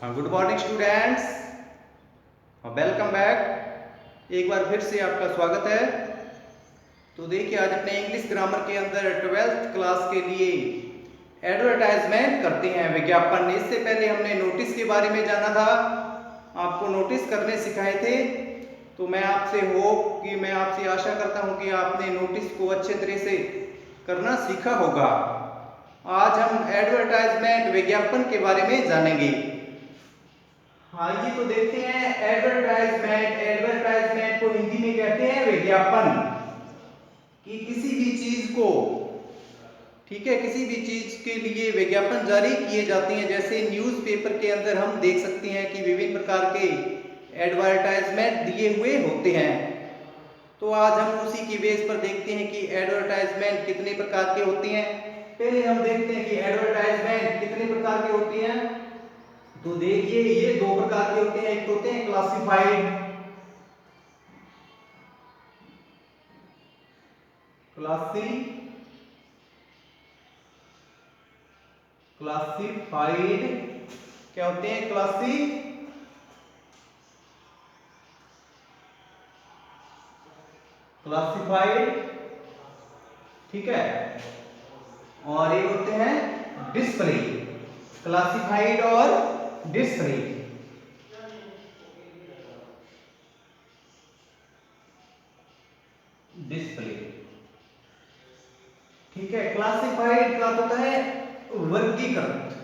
Good morning students, welcome back. एक बार फिर से आपका स्वागत है। तो देखिए, आज अपने इंग्लिश ग्रामर के अंदर 12th क्लास के लिए एडवर्टाइजमेंट करते हैं, विज्ञापन। इससे पहले हमने नोटिस के बारे में जाना था, आपको नोटिस करने सिखाए थे। तो मैं आपसे आशा करता हूं कि आपने नोटिस को अच्छे तरह से करना सीखा होगा। आज हम एडवर्टाइजमेंट, विज्ञापन के बारे में जानेंगे। आइए तो देखते हैं एडवर्टाइजमेंट को हिंदी में कहते हैं विज्ञापन। कि किसी भी चीज को, ठीक है, किसी भी चीज के लिए विज्ञापन जारी किए जाते हैं। जैसे न्यूज़पेपर के अंदर हम देख सकते हैं कि विभिन्न प्रकार के एडवर्टाइजमेंट दिए हुए होते हैं। तो आज हम उसी की बेस पर देखते हैं कि एडवर्टाइजमेंट कितने प्रकार के होते हैं। पहले हम देखते हैं कि एडवर्टाइजमेंट कितने प्रकार के होते हैं। तो देखिए, ये दो प्रकार के होते हैं। एक होते हैं क्लासिफाइड क्या होते हैं? क्लासिफाइड, ठीक है। और ये होते हैं डिस्प्ले, क्लासिफाइड और डिस्प्ले। ठीक है। क्लासिफाइड का होता है वर्गीकृत,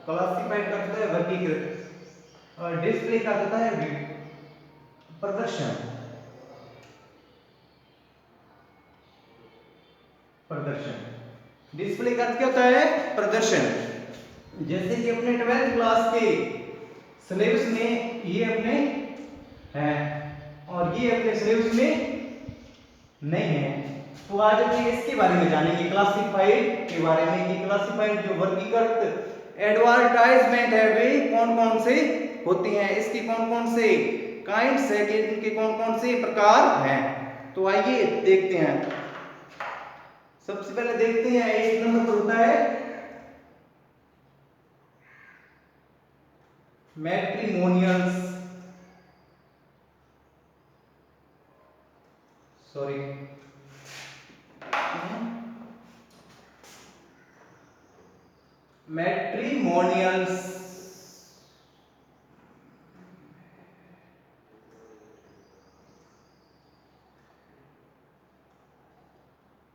क्लासिफाइड का होता है वर्गीकृत। और डिस्प्ले का होता है प्रदर्शन, डिस्प्ले का क्या होता है? प्रदर्शन। जैसे कि अपने 12th क्लास के सिलेबस में ये अपने है और ये अपने सिलेबस में नहीं है। तो आज अपने इसके बारे में जानेंगे, क्लासिफाइड के बारे में। कि क्लासिफाइड जो वर्गीकृत एडवर्टाइजमेंट है वे कौन कौन से होते हैं, इसके कौन कौन से काइंड्स है, कि इनके कौन कौन से प्रकार हैं। तो आइए देखते हैं। सबसे पहले देखते हैं, एक नंबर पर होता है मैट्रिमोनियल्स, सॉरी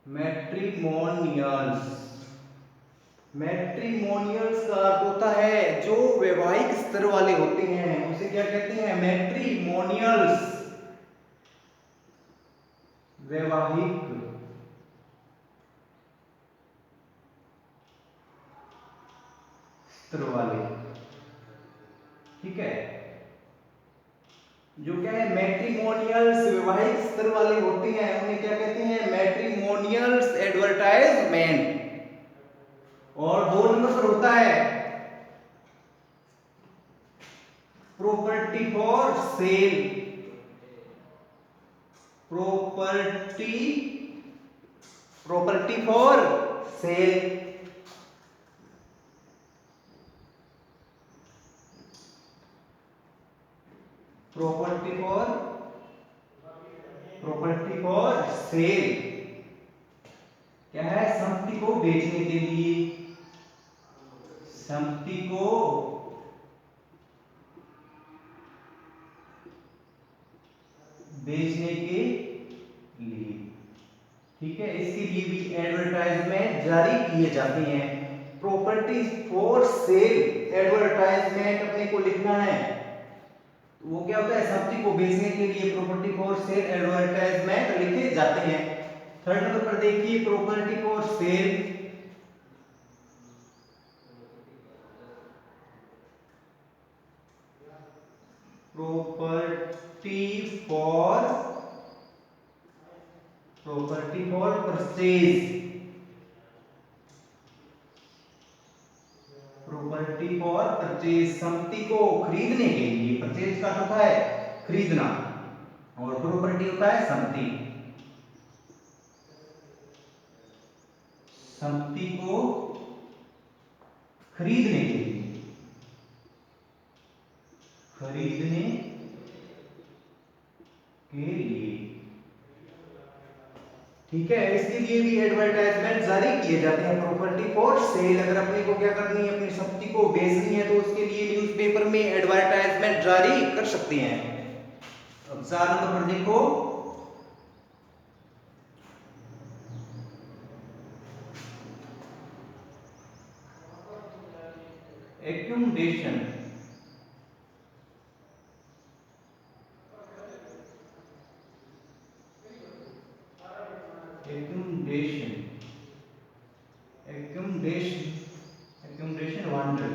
मैट्रिमोनियल्स। मैट्रिमोनियल्स का अर्थ होता है जो वैवाहिक स्तर वाले होते हैं, उसे क्या कहते हैं? मैट्रिमोनियल्स, वैवाहिक स्तर वाले, ठीक है। जो क्या है? मैट्रिमोनियल्स वैवाहिक स्तर वाले होते हैं, उन्हें क्या कहते हैं? Matrimonials advertisement. और 2 नंबर पर होता है property for sale, property for sale. Property for sale क्या है? संपत्ति को बेचने के लिए, संपत्ति को बेचने के लिए, ठीक है। इसके लिए भी एडवर्टाइजमेंट जारी किए जाते हैं। प्रॉपर्टी फॉर सेल एडवर्टाइजमेंट अपने को लिखना है। तो वो क्या होता है? संपत्ति को बेचने के लिए प्रॉपर्टी फॉर सेल एडवर्टाइजमेंट लिखे जाते हैं। थर्ड नंबर पर देखिए, property for sale, property for purchase, property for purchase, संपत्ति को खरीदने के लिए। परचेज का होता है खरीदना। और प्रॉपर्टी होता है संपत्ति। संपत्ति को खरीदने के लिए, खरीदने के लिए, ठीक है। इसके लिए भी एडवर्टाइजमेंट जारी किए जाते हैं। प्रॉपर्टी फॉर सेल, अगर अपने को क्या करनी है, अपनी संपत्ति को बेचनी है, तो उसके लिए न्यूज़पेपर में एडवर्टाइजमेंट जारी कर सकते हैं। अब 4 नंबर पर देखो, accumulation. Accumulation, accumulation, accumulation wanted,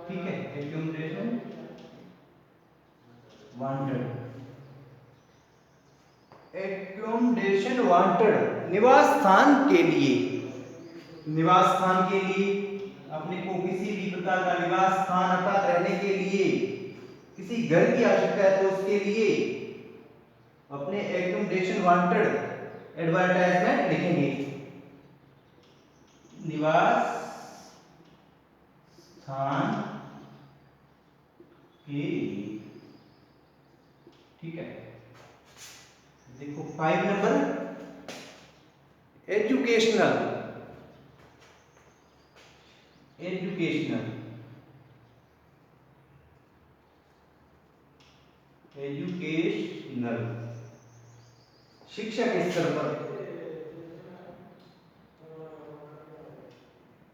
ठीक है। एक्यूमुलेशन वांटेड, एक्यूमुलेशन वांटेड, निवास स्थान के लिए, निवास स्थान के लिए, अपने को किसी भी प्रकार का निवास स्थान अर्थात रहने के लिए किसी घर की आवश्यकता है, तो उसके लिए अपने एक्यूमुलेशन वांटेड एडवर्टाइजमेंट लिखेंगे। निवास स्थान के लिए, ठीक है। देखो 5 नंबर, एजुकेशनल, एजुकेशनल, एजुकेशनल, शिक्षा के स्तर पर,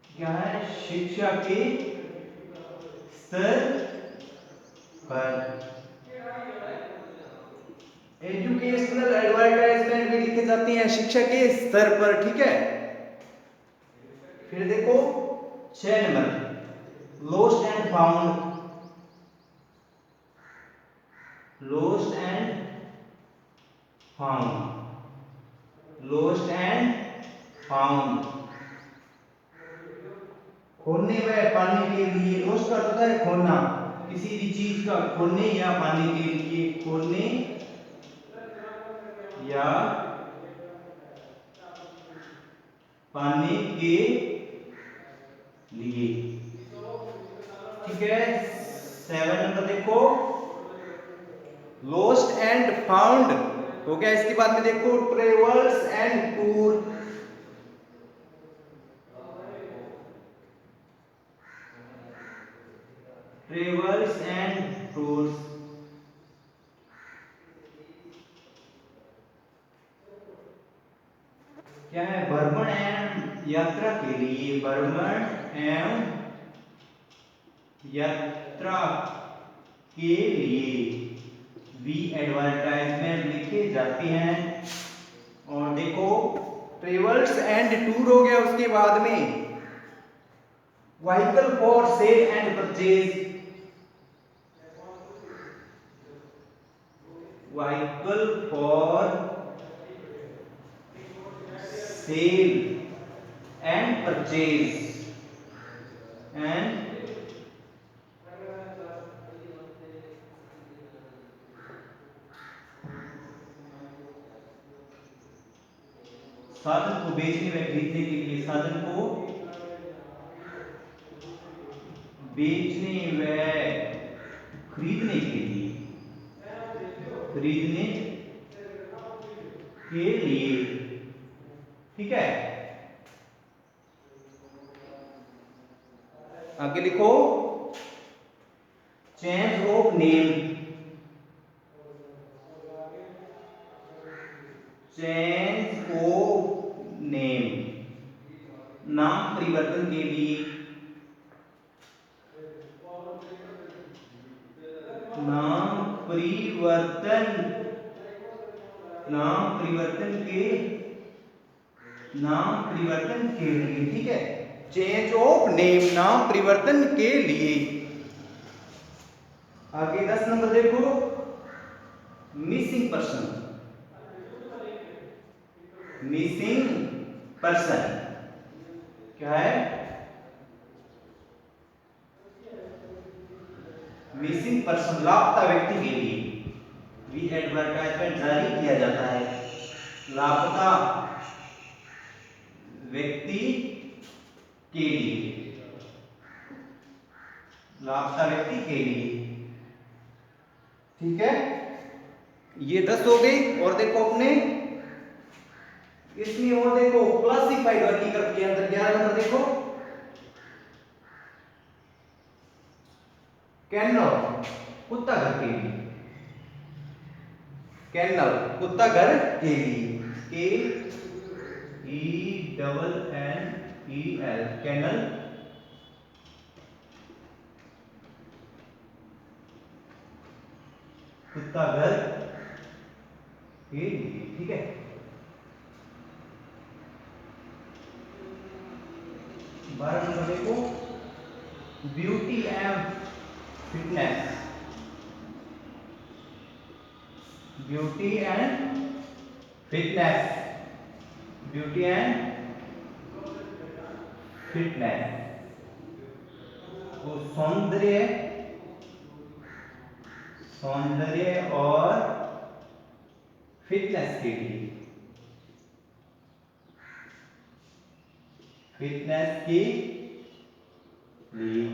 क्या है, शिक्षा के स्तर पर। एजुकेशनल एडवर्टाइजमेंट भी लिखे जाते हैं शिक्षा के स्तर पर, ठीक है। फिर देखो 6 number, lost and found, lost and found, lost and found, खोने व पाने के लिए। लोस्ट का होता है खोना, किसी भी चीज का खोने या पाने के लिए, खोने या पाने के लिए, ठीक है। 7 नंबर देखो, लोस्ट एंड फाउंड हो गया। इसके बाद में देखो travels and tour, travels and tours, क्या है, भ्रमण एवं यात्रा के लिए, भ्रमण एवं यात्रा के लिए भी एडवर्टाइजमेंट लिखे जाते हैं। और देखो ट्रेवल्स एंड टूर हो गया। उसके बाद में vehicle for sale and purchase, vehicle for sale and purchase, and साधन को बेचने व खरीदने के लिए, साधन को बेचने व खरीदने के लिए, खरीदने के लिए, ठीक है। आगे लिखो change of name, change of name, नाम परिवर्तन के लिए, नाम परिवर्तन, नाम परिवर्तन के, नाम परिवर्तन के लिए, ठीक है। चेंज ऑफ नेम, नाम परिवर्तन के लिए। आगे 10 नंबर देखो, मिसिंग पर्सन, मिसिंग पर्सन क्या है, मिसिंग पर्सन लापता व्यक्ति के लिए, भी एडवर्टाइजमेंट जारी किया जाता है लापता व्यक्ति के लिए, लापता व्यक्ति के लिए। ठीक है, ये 10 हो गई। और देखो अपने इसमें और देखो क्लासिफाइड वर्गीकरण के अंदर 11 नंबर देखो, कैनल कुत्ता घर के लिए, कैनल कुत्ता घर के लिए, KENNEL, कैनल कुत्ता घर के लिए। ठीक है, बारह नंबर देखो, beauty and fitness, beauty and fitness, beauty and fitness, तो सौंदर्य, सौंदर्य और फिटनेस के लिए, फिटनेस के लिए।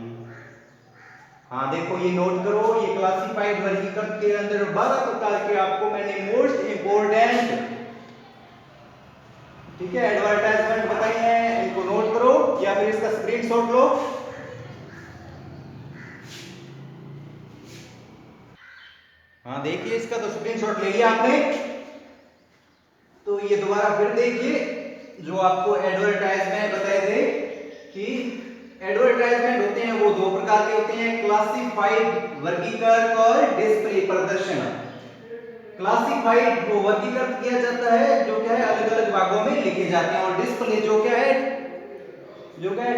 हाँ देखो ये नोट करो, ये क्लासिफाइड वर्गीकरण के अंदर 12 प्रकार के आपको मैंने मोस्ट इंपोर्टेंट, ठीक है, एडवर्टाइजमेंट बताई हैं, इनको नोट करो या फिर इसका स्क्रीनशॉट लो। हाँ देखिए इसका तो स्क्रीनशॉट ले लिया आपने, तो ये दोबारा फिर देखिए जो आपको एडवर्टाइजमेंट बताए थे कि एडवर्टाइजमेंट होते हैं वो दो प्रकार के होते हैं, क्लासिफाइड वर्गीकरण और डिस्प्ले प्रदर्शन। क्लासिफाइड वो वर्गीकृत किया जाता है जो क्या है अलग अलग भागों में लिखे जाते हैं, और डिस्प्ले जो क्या है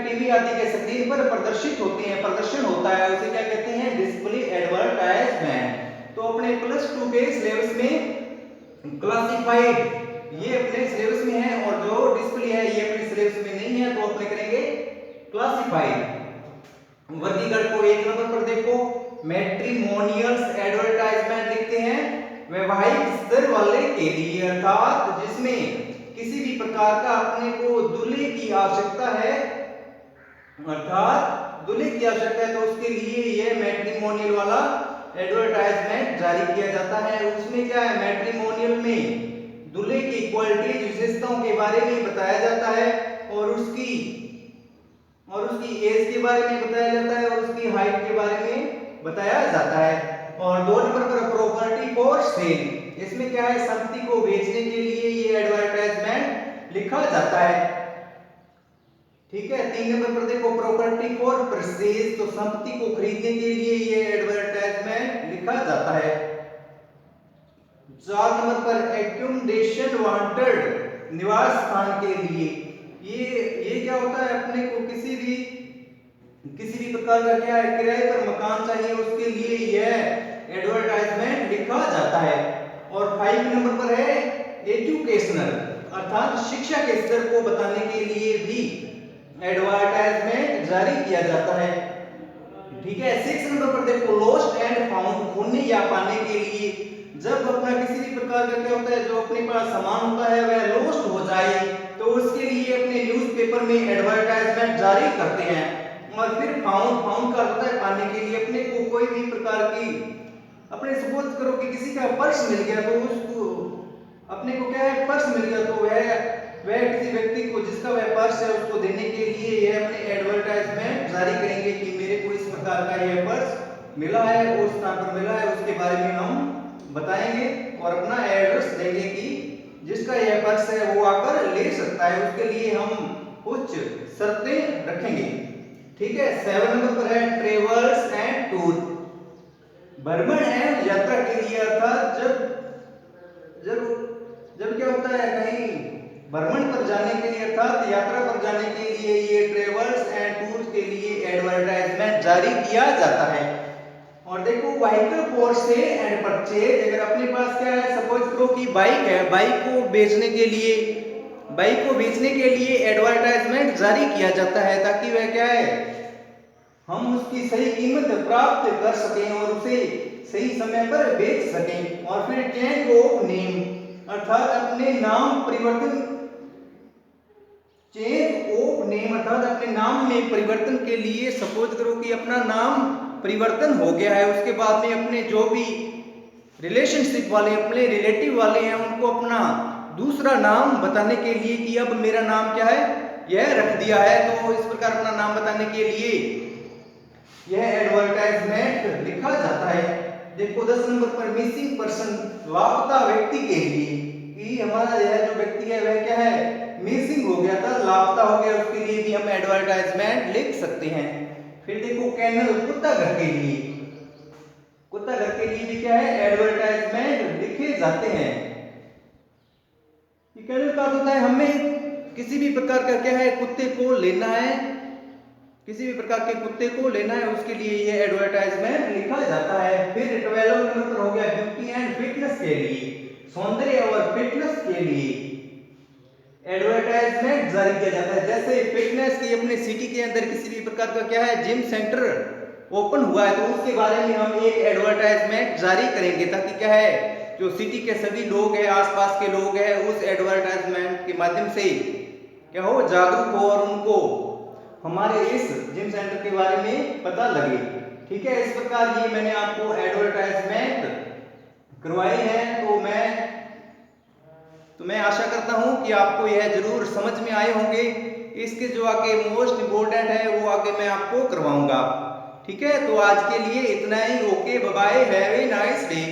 टीवी आदि के स्क्रीन पर प्रदर्शित होते हैं, प्रदर्शन होता है, उसे क्या कहते हैं, डिस्प्ले एडवर्टाइजमेंट। तो अपने प्लस 2 के सिलेबस में क्लासिफाइड ये अपने सिलेबस में है, और जो डिस्प्ले है ये अपने सिलेबस में नहीं है, तो अपने करेंगे क्लासिफाइड वर्गीकरण को। एक नंबर पर देखो, मैट्रिमोनियल्स एडवर्टाइजमेंट लिखते हैं वैवाहिक स्तर वाले के लिए, अर्थात जिसमें किसी भी प्रकार का अपने को दूल्हे की आवश्यकता है, अर्थात दूल्हे की आवश्यकता है, तो उसके लिए यह मैट्रिमोनियल वाला एडवर्टाइजमेंट जारी किया जाता है। उसमें क्या है, मैट्रिमोनियल में दूल्हे की क्वालिटी विशेषताओं के बारे में बताया जाता है, और उसकी एज के बारे में बताया जाता है, और उसकी हाइट के बारे में बताया जाता है। और 2 नंबर पर प्रॉपर्टी फॉर सेल, इसमें क्या है, संपत्ति को बेचने के लिए ये एडवर्टाइजमेंट लिखा जाता है। ठीक है, 3 नंबर पर देखो प्रॉपर्टी फॉर परचेज, तो संपत्ति को खरीदने के लिए ये एडवर्टाइजमेंट लिखा जाता है। 4 नंबर पर एक्यूमडेशन वांटेड, निवास स्थान के लिए, ये क्या होता है, अपने को किसी भी प्रकार का क्या है किराए पर मकान चाहिए, उसके लिए यह एडवर्टाइजमेंट लिखा जाता है। और 5 नंबर पर है एजुकेशनल, अर्थात शिक्षा के स्तर को बताने के लिए भी एडवर्टाइजमेंट जारी किया जाता है। ठीक है, 6 नंबर पर देखो लॉस्ट एंड फाउंड, खोने या पाने के लिए, जब अपना किसी भी प्रकार का क्या होता है, जो अपने पास सामान होता है वह लॉस्ट हो जाए, तो उसके लिए अपने न्यूज़पेपर में एडवर्टाइजमेंट जारी करते हैं। और फिर फाउंड का होता है पाने के लिए, अपने को कोई भी प्रकार की, अपने सपोज करो कि किसी का पर्स मिल गया, तो उसको अपने को क्या है, पर्स मिल गया, तो वह किसी व्यक्ति को जिसका वह पर्स है उसको देने के लिए यह अपने एडवर्टाइजमेंट जारी करेंगे कि मेरे को इस प्रकार का यह पर्स मिला है, उस स्थान पर मिला है, उसके बारे में हम बताएंगे और अपना एड्रेस देंगे कि जिसका यह पर्स है वो आकर ले सकता है, उसके लिए हम कुछ शर्तें रखेंगे। ठीक है, 7 नंबर पर है ट्रेवल्स एंड टूर, भ्रमण एवं यात्रा के लिए, अर्थात जब क्या होता है, कहीं भ्रमण पर जाने के लिए, अर्थात यात्रा पर जाने के लिए ये ट्रेवल्स एंड टूर के लिए एडवर्टाइजमेंट जारी किया जाता है। और देखो vehicle for sale and purchase, अगर अपने पास क्या है, सपोज करो कि बाइक है, बाइक को बेचने के लिए एडवर्टाइजमेंट जारी किया जाता है, ताकि वह क्या है, हम उसकी सही कीमत प्राप्त कर सकें और उसे सही समय पर बेच सकें। और फिर चेंज ऑफ नेम अर्थात अपने नाम परिवर्तन, चेंज ऑफ नेम अर्थात अपने नाम में परिवर्तन के लिए सपोज करो कि अपना नाम परिवर्तन हो गया है, उसके बाद में अपने जो भी रिलेशनशिप वाले, अपने रिलेटिव वाले हैं, उनको अपना दूसरा नाम बताने के लिए कि अब मेरा नाम क्या है, यह रख दिया है, तो इस प्रकार अपना नाम बताने के लिए यह एडवर्टाइजमेंट लिखा जाता है। देखो 10 नंबर पर मिसिंग पर्सन, लापता व्यक्ति के लिए कि हमारा यह जो व्यक्ति है वह क्या है, मिसिंग हो गया था, लापता हो गया, उसके लिए भी हम एडवर्टाइजमेंट लिख सकते हैं। फिर देखो कैनल, कुत्ता घर के लिए, कुत्ता घर के लिए भी क्या है, एडवर्टाइजमेंट लिखे जाते हैं। कैनल का होता है हमें किसी भी प्रकार का क्या है, कुत्ते को लेना है, किसी भी प्रकार के कुत्ते को लेना है, उसके लिए ये एडवर्टाइजमेंट लिखा जाता है। फिर 12 नंबर हो गया ब्यूटी एंड फिटनेस के लिए, सौंदर्य और फिटनेस के लिए एडवर्टाइजमेंट जारी किया जाता है। जैसे फिटनेस की अपने सिटी के अंदर किसी भी प्रकार का क्या है, जिम सेंटर ओपन हुआ है, तो उसके बारे में हम एक एडवर्टाइजमेंट जारी करेंगे, ताकि क्या है, जो सिटी के सभी लोग हैं, आसपास के लोग हैं, उस एडवर्टाइजमेंट के माध्यम से क्या हो, जागरूक हो और उनको हमारे इस जिम सेंटर के बारे में पता लगे। ठीक है, इस प्रकार ये मैंने आपको एडवर्टाइजमेंट करवाई है। तो मैं आशा करता हूं कि आपको यह जरूर समझ में आए होंगे। इसके जो आगे मोस्ट इंपोर्टेंट है वो आगे मैं आपको करवाऊंगा। ठीक है, तो आज के लिए इतना ही। Okay, bye bye, have a nice day.